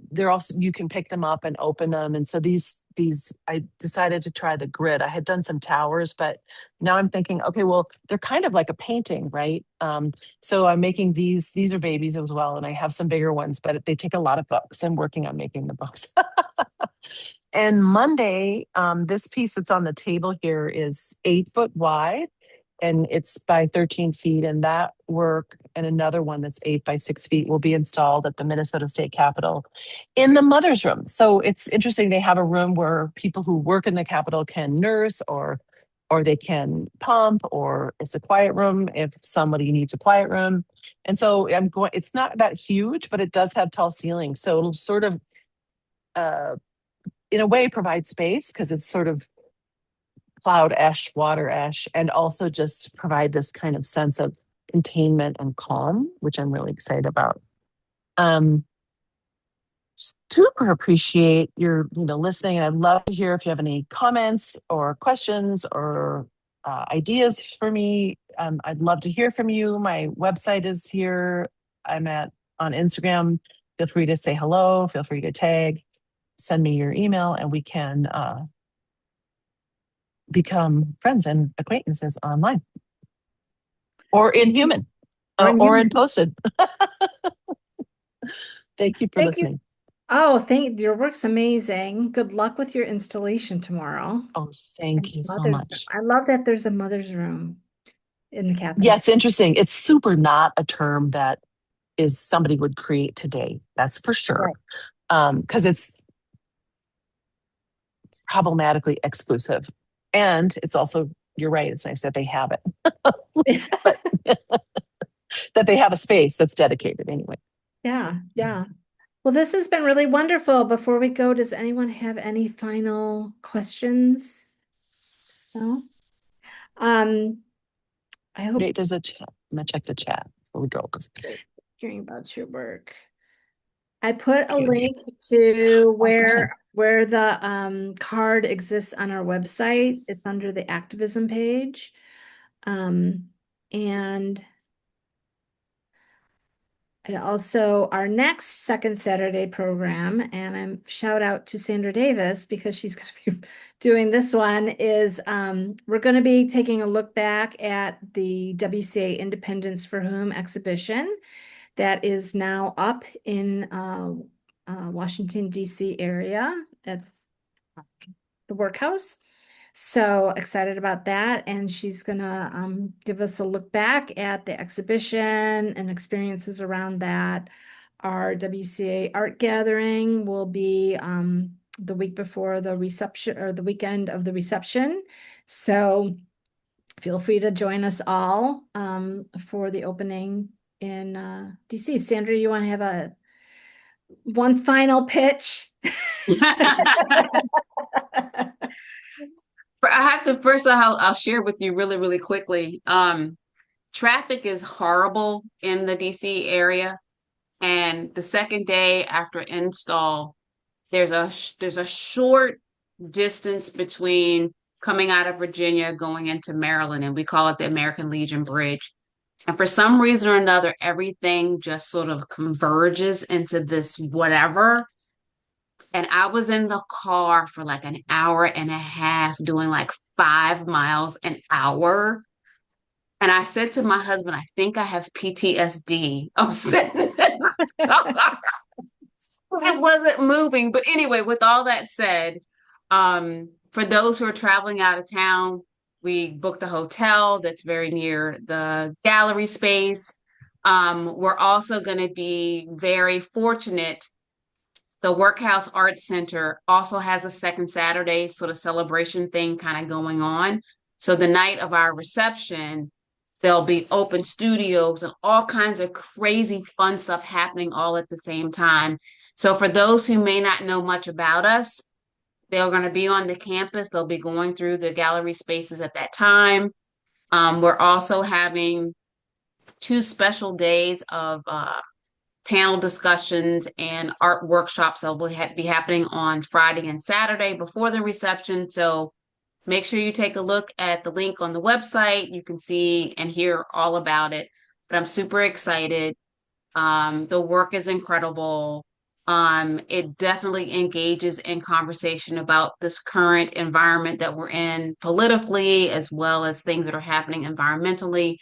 they're also, you can pick them up and open them. And so these I decided to try the grid. I had done some towers, but now I'm thinking, okay, well, they're kind of like a painting, right? So I'm making these are babies as well, and I have some bigger ones, but they take a lot of books. I'm working on making the books. And Monday, this piece that's on the table here is 8 foot wide and it's by 13 feet. And that work and another one that's 8 by 6 feet will be installed at the Minnesota State Capitol in the mother's room. So it's interesting. They have a room where people who work in the Capitol can nurse or they can pump, or it's a quiet room if somebody needs a quiet room. And so it's not that huge, but it does have tall ceilings. So it'll sort of, in a way, provide space because it's sort of cloud ash, water ash, and also just provide this kind of sense of containment and calm, which I'm really excited about. Super appreciate your listening, and I'd love to hear if you have any comments or questions or ideas for me. I'd love to hear from you. My website is here. I'm on Instagram. Feel free to say hello. Feel free to tag. Send me your email, and we can become friends and acquaintances online or in human or in posted. Thank you for listening. Oh, your work's amazing. Good luck with your installation tomorrow. Oh, thank you so much. I love that there's a mother's room in the Capitol. Yeah, it's interesting. It's super not a term that is somebody would create today. That's for sure. Because it's problematically exclusive. And it's also, you're right, it's nice that they have it. That they have a space that's dedicated anyway. Yeah. Well, this has been really wonderful. Before we go, does anyone have any final questions? No? I hope there's a chat. I'm gonna check the chat before we go. Hearing about your work. I put a link to where the card exists on our website. It's under the activism page. And also our next second Saturday program, and I'm shout out to Sandra Davis because she's going to be doing this one, is we're going to be taking a look back at the WCA Independence for Whom exhibition that is now up in Washington, D.C. area at the workhouse. So excited about that. And she's gonna give us a look back at the exhibition and experiences around that. Our WCA art gathering will be the week before the reception, or the weekend of the reception. So feel free to join us all for the opening in DC. Sandra, you want to have one final pitch? I'll share with you really, really quickly. Traffic is horrible in the DC area. And the second day after install, there's a short distance between coming out of Virginia going into Maryland, and we call it the American Legion Bridge. And for some reason or another, everything just sort of converges into this whatever. And I was in the car for like an hour and a half doing like 5 miles an hour. And I said to my husband, I think I have PTSD. I'm sitting in the car. It wasn't moving. But anyway, with all that said, for those who are traveling out of town, we booked a hotel that's very near the gallery space. We're also going to be very fortunate. The Workhouse Arts Center also has a second Saturday sort of celebration thing kind of going on. So the night of our reception, there'll be open studios and all kinds of crazy fun stuff happening all at the same time. So for those who may not know much about us, they're going to be on the campus. They'll be going through the gallery spaces at that time. We're also having 2 special days of panel discussions and art workshops that will be happening on Friday and Saturday before the reception. So make sure you take a look at the link on the website. You can see and hear all about it. But I'm super excited. The work is incredible. It definitely engages in conversation about this current environment that we're in politically, as well as things that are happening environmentally.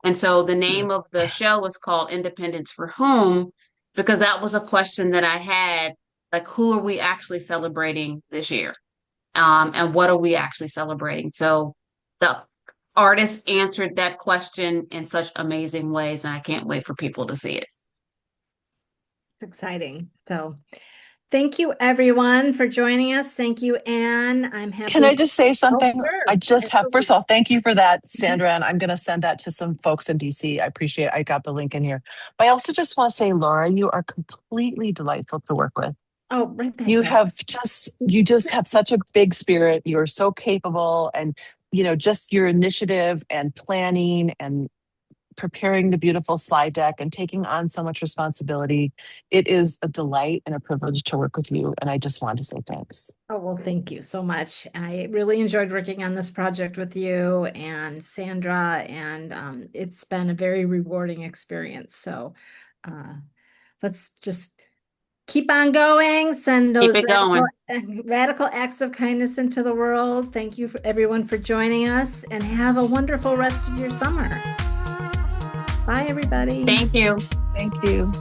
And so the name of the show is called Independence for Whom, because that was a question that I had, like, who are we actually celebrating this year? And what are we actually celebrating? So the artist answered that question in such amazing ways, and I can't wait for people to see it. Exciting. So thank you everyone for joining us. Thank you, Anne. I'm happy. Can I just say something? sure. I just have, first of all, thank you for that, Sandra, and I'm going to send that to some folks in DC. I appreciate it. I got the link in here. But I also just want to say, Laura, you are completely delightful to work with. Oh, right back You there. have you just have such a big spirit. You're so capable, and just your initiative and planning and preparing the beautiful slide deck and taking on so much responsibility. It is a delight and a privilege to work with you. And I just want to say thanks. Oh, well, thank you so much. I really enjoyed working on this project with you and Sandra, and it's been a very rewarding experience. So let's just keep on going. Send those Keep it going. radical acts of kindness into the world. Thank you for everyone for joining us, and have a wonderful rest of your summer. Bye, everybody. Thank you. Thank you.